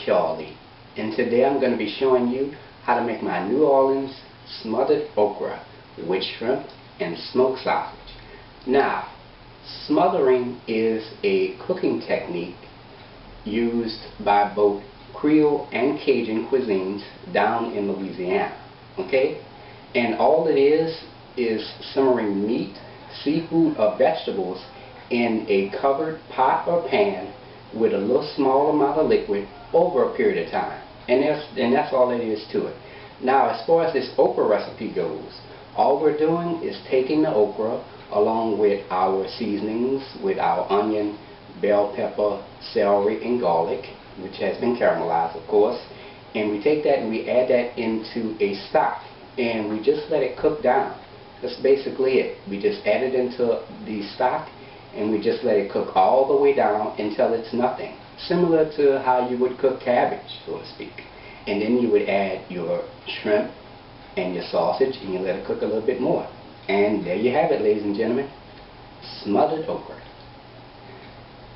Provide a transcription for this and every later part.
Charlie, and today I'm going to be showing you how to make my New Orleans smothered okra with shrimp and smoked sausage. Now, smothering is a cooking technique used by both Creole and Cajun cuisines down in Louisiana, okay? And all it is simmering meat, seafood, or vegetables in a covered pot or pan with a little small amount of liquid over a period of time. And that's all it is to it. Now, as far as this okra recipe goes, all we're doing is taking the okra along with our seasonings, with our onion, bell pepper, celery, and garlic, which has been caramelized, of course, and we take that and we add that into a stock, and we just let it cook down. That's basically it. We just add it into the stock, and we just let it cook all the way down until it's nothing. Similar to how you would cook cabbage, so to speak. And then you would add your shrimp and your sausage, and you let it cook a little bit more. And there you have it, ladies and gentlemen, smothered okra.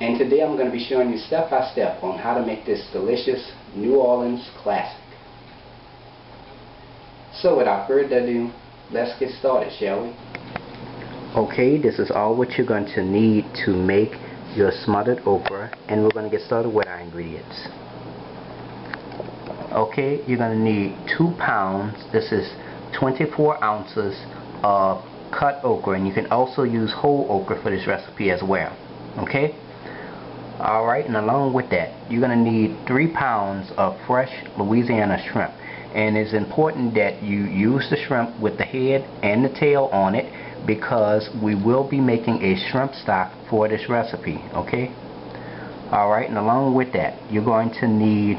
And today I'm going to be showing you step by step on how to make this delicious New Orleans classic. So without further ado, let's get started, shall we? Okay, this is all what you're going to need to make your smothered okra, and we're going to get started with our ingredients. Okay, you're going to need 2 pounds, this is 24 ounces of cut okra, and you can also use whole okra for this recipe as well. Okay? Alright, and along with that, you're going to need 3 pounds of fresh Louisiana shrimp. And it's important that you use the shrimp with the head and the tail on it, because we will be making a shrimp stock for this recipe. Okay? Alright, and along with that, you're going to need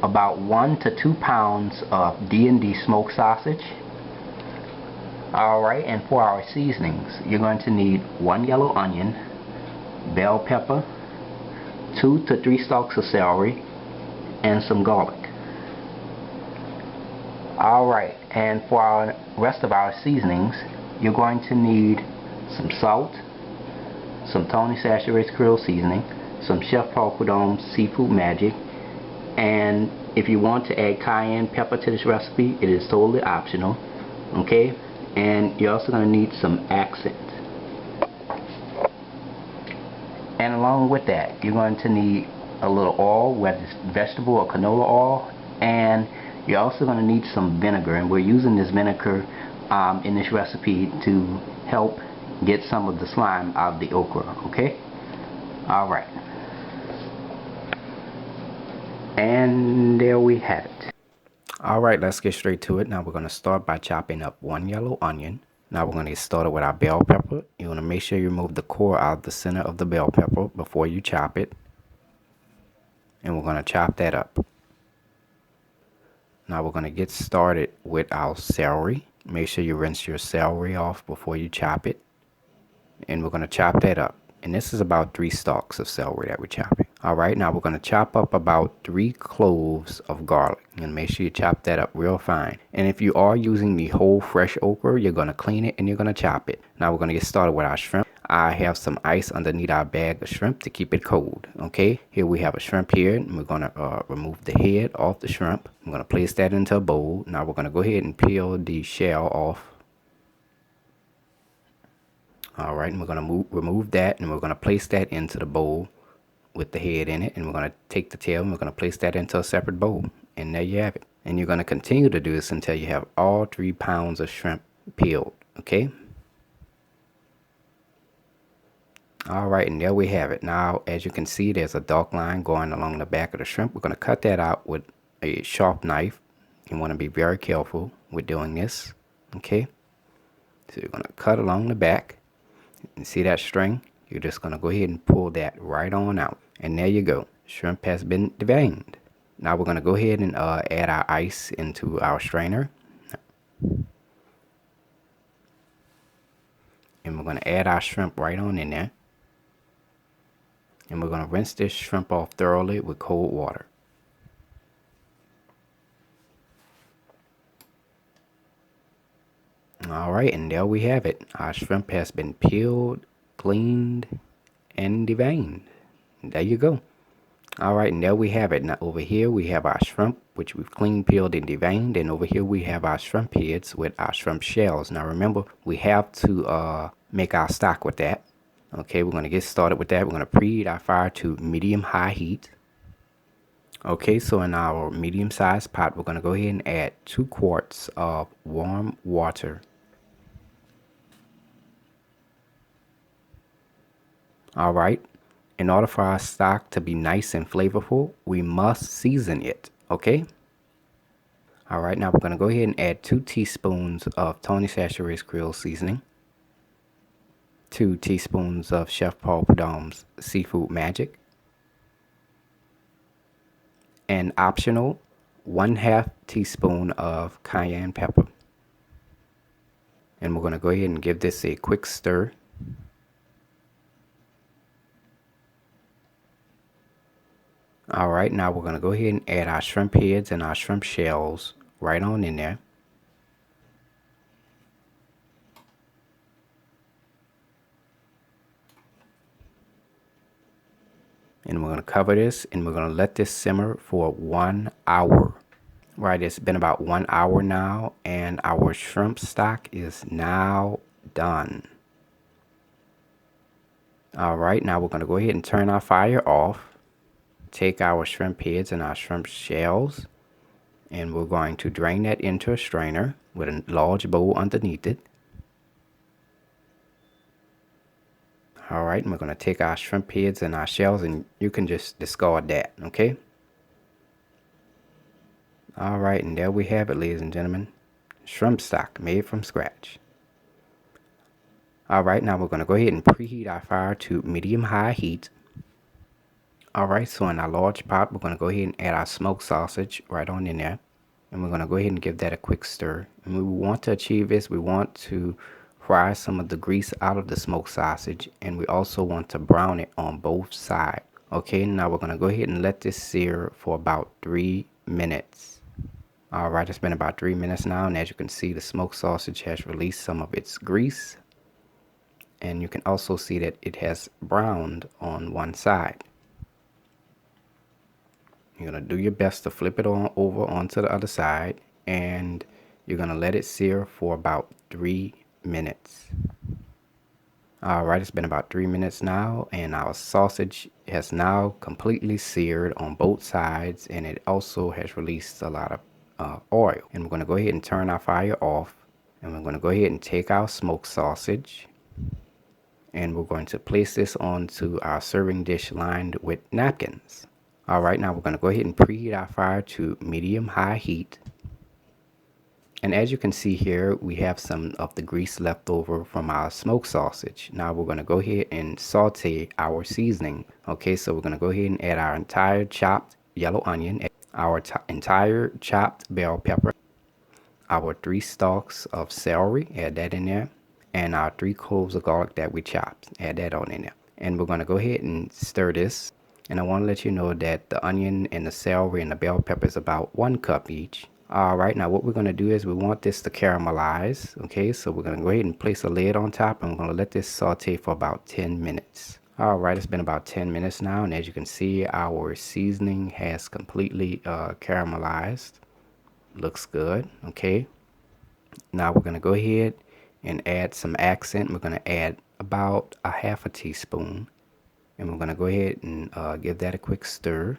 about 1 to 2 pounds of D&D smoked sausage. Alright, and for our seasonings, you're going to need 1 yellow onion, bell pepper, 2 to 3 stalks of celery, and some garlic. Alright, and for our rest of our seasonings, you're going to need some salt, some Tony Saturated Creole seasoning, some Chef Paul Prud'homme seafood magic, and if you want to add cayenne pepper to this recipe, it is totally optional. Okay, and you're also going to need some accent. And along with that, you're going to need a little oil, whether it's vegetable or canola oil, and you're also going to need some vinegar, and we're using this vinegar in this recipe to help get some of the slime out of the okra. Okay? Alright. And there we have it. Alright, let's get straight to it. Now we're going to start by chopping up 1 yellow onion. Now we're going to get started with our bell pepper. You want to make sure you remove the core out of the center of the bell pepper before you chop it. And we're going to chop that up. Now we're going to get started with our celery. Make sure you rinse your celery off before you chop it. And we're going to chop that up. And this is about 3 stalks of celery that we're chopping. Alright, now we're going to chop up about 3 cloves of garlic. And make sure you chop that up real fine. And if you are using the whole fresh okra, you're going to clean it and you're going to chop it. Now we're going to get started with our shrimp. I have some ice underneath our bag of shrimp to keep it cold. Okay, here we have a shrimp here, and we're going to remove the head off the shrimp. I'm going to place that into a bowl. Now we're going to go ahead and peel the shell off. Alright, and we're going to remove that, and we're going to place that into the bowl with the head in it, and we're going to take the tail and we're going to place that into a separate bowl. And there you have it. And you're going to continue to do this until you have all 3 pounds of shrimp peeled. Okay? Alright, and there we have it. Now, as you can see, there's a dark line going along the back of the shrimp. We're going to cut that out with a sharp knife. You want to be very careful with doing this. Okay? So you're going to cut along the back. And see that string? You're just going to go ahead and pull that right on out. And there you go. Shrimp has been deveined. Now we're going to go ahead and add our ice into our strainer. And we're going to add our shrimp right on in there. And we're going to rinse this shrimp off thoroughly with cold water. Alright, and there we have it. Our shrimp has been peeled, cleaned, and deveined. There you go. Alright, and there we have it. Now over here we have our shrimp, which we've cleaned, peeled, and deveined. And over here we have our shrimp heads with our shrimp shells. Now remember, we have to make our stock with that. Okay, we're going to get started with that. We're going to preheat our fire to medium-high heat. Okay, so in our medium-sized pot, we're going to go ahead and add 2 quarts of warm water. Alright, in order for our stock to be nice and flavorful, we must season it, okay? Alright, now we're going to go ahead and add 2 teaspoons of Tony Chachere's Creole seasoning, 2 teaspoons of Chef Paul Prudhomme's Seafood Magic, and optional 1/2 teaspoon of cayenne pepper. And we're going to go ahead and give this a quick stir. Alright, now we're going to go ahead and add our shrimp heads and our shrimp shells right on in there. And we're going to cover this and we're going to let this simmer for 1 hour. Right, it's been about 1 hour now and our shrimp stock is now done. Alright, now we're going to go ahead and turn our fire off. Take our shrimp heads and our shrimp shells and we're going to drain that into a strainer with a large bowl underneath it. Alright, and we're going to take our shrimp heads and our shells and you can just discard that, okay? Alright, and there we have it, ladies and gentlemen. Shrimp stock made from scratch. Alright, now we're going to go ahead and preheat our fire to medium-high heat. Alright, so in our large pot, we're going to go ahead and add our smoked sausage right on in there. And we're going to go ahead and give that a quick stir. And we want to achieve this, we want to fry some of the grease out of the smoked sausage. And we also want to brown it on both sides. Okay, now we're going to go ahead and let this sear for about 3 minutes. Alright, it's been about 3 minutes now. And as you can see, the smoked sausage has released some of its grease. And you can also see that it has browned on one side. You're going to do your best to flip it on over onto the other side and you're going to let it sear for about 3 minutes. Alright, it's been about 3 minutes now and our sausage has now completely seared on both sides and it also has released a lot of oil. And we're going to go ahead and turn our fire off and we're going to go ahead and take our smoked sausage and we're going to place this onto our serving dish lined with napkins. Alright, now we're going to go ahead and preheat our fire to medium-high heat. And as you can see here, we have some of the grease left over from our smoked sausage. Now we're going to go ahead and saute our seasoning. Okay, so we're going to go ahead and add our entire chopped yellow onion, our entire chopped bell pepper, our 3 stalks of celery, add that in there, and our 3 cloves of garlic that we chopped, add that on in there. And we're going to go ahead and stir this. And I want to let you know that the onion and the celery and the bell pepper is about 1 cup each. Alright, now what we're going to do is we want this to caramelize. Okay, so we're going to go ahead and place a lid on top and we're going to let this saute for about 10 minutes. Alright, it's been about 10 minutes now and as you can see our seasoning has completely caramelized. Looks good. Okay, now we're going to go ahead and add some accent. We're going to add about a 1/2 teaspoon. And we're going to go ahead and give that a quick stir.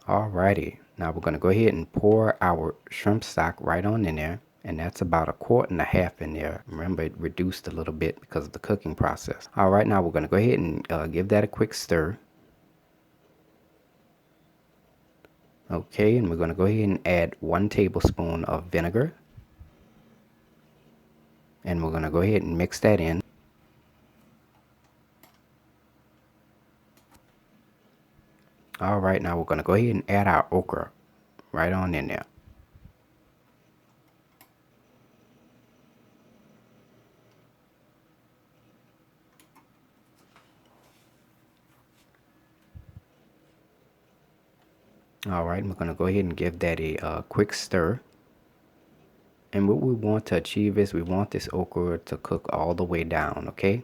Alrighty, now we're going to go ahead and pour our shrimp stock right on in there. And that's about 1.5 quarts in there. Remember, it reduced a little bit because of the cooking process. Alright, now we're going to go ahead and give that a quick stir. Okay, and we're going to go ahead and add 1 tablespoon of vinegar. And we're going to go ahead and mix that in. Alright, now we're going to go ahead and add our okra right on in there. Alright, we're going to go ahead and give that a quick stir. And what we want to achieve is we want this okra to cook all the way down, okay?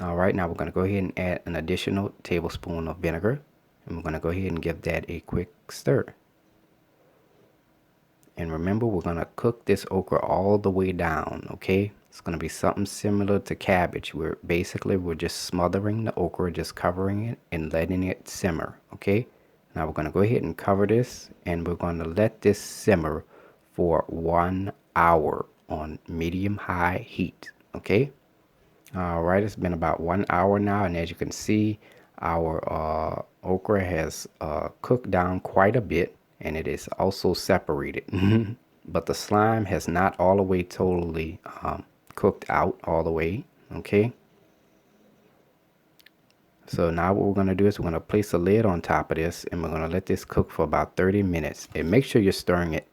Alright, now we're going to go ahead and add an additional tablespoon of vinegar. And we're going to go ahead and give that a quick stir. And remember, we're going to cook this okra all the way down, okay? It's going to be something similar to cabbage. We're just smothering the okra, just covering it and letting it simmer, okay? Now we're going to go ahead and cover this, and we're going to let this simmer for 1 hour on medium-high heat, okay? Alright, it's been about 1 hour now, and as you can see, our okra has cooked down quite a bit, and it is also separated. But the slime has not all the way totally cooked out all the way, okay? So now what we're going to do is we're going to place a lid on top of this, and we're going to let this cook for about 30 minutes. And make sure you're stirring it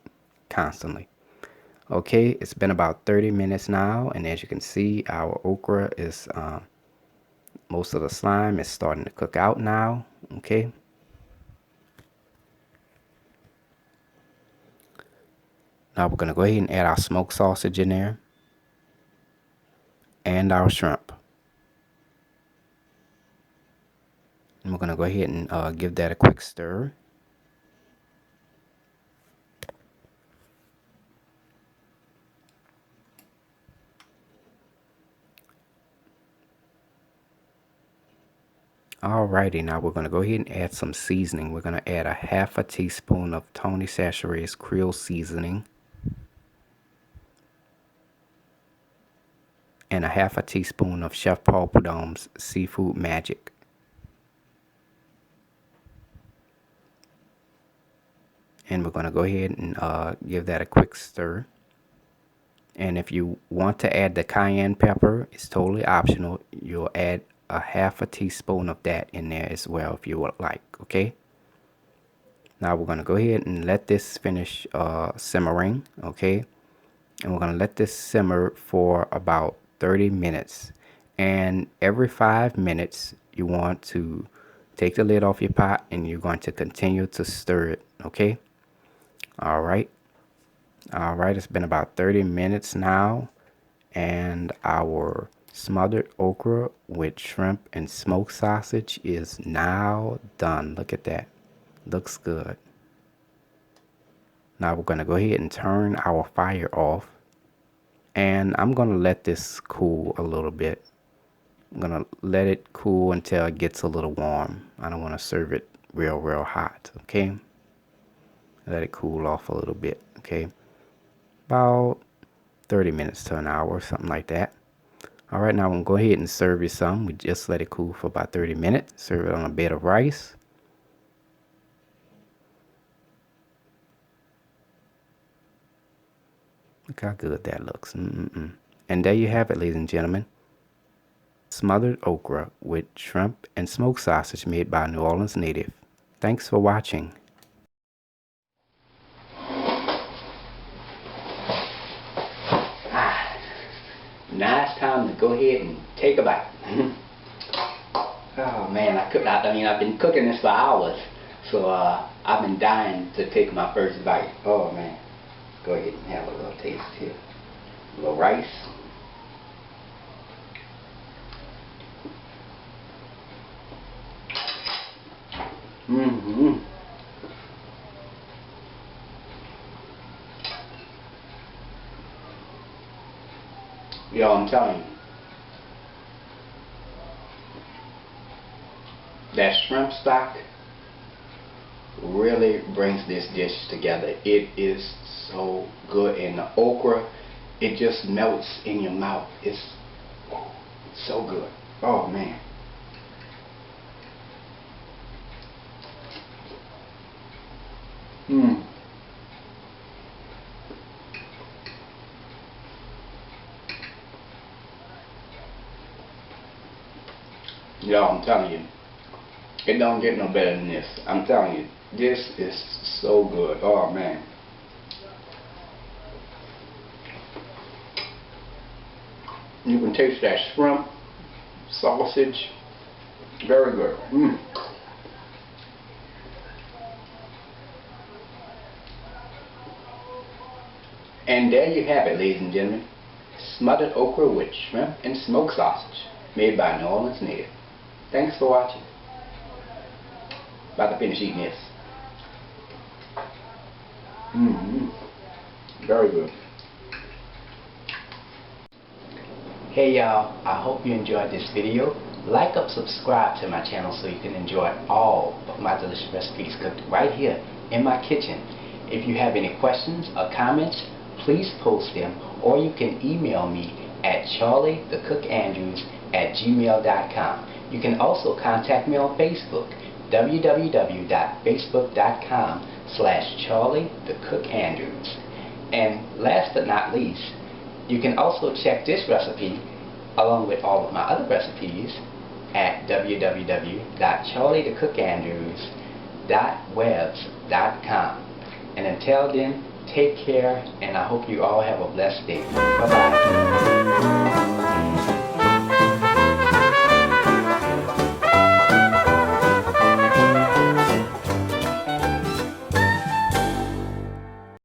constantly. Okay, it's been about 30 minutes now, and as you can see, our okra is, most of the slime is starting to cook out now, okay? Now we're going to go ahead and add our smoked sausage in there, and our shrimp. And we're going to go ahead and give that a quick stir. Alrighty, now we're going to go ahead and add some seasoning. We're going to add a half a teaspoon of Tony Chachere's Creole seasoning, and a half a teaspoon of Chef Paul Prudhomme's Seafood Magic. And we're going to go ahead and give that a quick stir. And if you want to add the cayenne pepper, it's totally optional. You'll add a half a teaspoon of that in there as well if you would like, okay? Now we're going to go ahead and let this finish simmering, okay? And we're going to let this simmer for about 30 minutes. And every 5 minutes, you want to take the lid off your pot, and you're going to continue to stir it, okay? Alright, it's been about 30 minutes now, and our smothered okra with shrimp and smoked sausage is now done. Look at that. Looks good. Now we're going to go ahead and turn our fire off, and I'm going to let this cool a little bit. I'm going to let it cool until it gets a little warm. I don't want to serve it real hot, okay? Let it cool off a little bit, okay? About 30 minutes to an hour, something like that. Alright, now I'm going to go ahead and serve you some. We just let it cool for about 30 minutes. Serve it on a bed of rice. Look how good that looks. And there you have it, ladies and gentlemen. Smothered okra with shrimp and smoked sausage made by a New Orleans native. Thanks for watching. Now it's time to go ahead and take a bite. Oh man, I've been cooking this for hours, so I've been dying to take my first bite. Oh man, go ahead and have a little taste here. A little rice. Yo, I'm telling you, that shrimp stock really brings this dish together. It is so good, and the okra, it just melts in your mouth. It's so good. Oh man. Yo, I'm telling you, it don't get no better than this. I'm telling you, this is so good. Oh man. You can taste that shrimp, sausage. Very good. And there you have it, ladies and gentlemen. Smothered okra with shrimp and smoked sausage. made by a New Orleans native. Thanks for watching. About to finish eating this. Very good. Hey y'all, I hope you enjoyed this video. Like up, subscribe to my channel so you can enjoy all of my delicious recipes cooked right here in my kitchen. If you have any questions or comments, please post them, or you can email me at charliethecookandrews@gmail.com. You can also contact me on Facebook, www.facebook.com/charliethecookandrews. And last but not least, you can also check this recipe along with all of my other recipes at www.charliethecookandrews.webs.com. And until then, take care, and I hope you all have a blessed day. Bye-bye.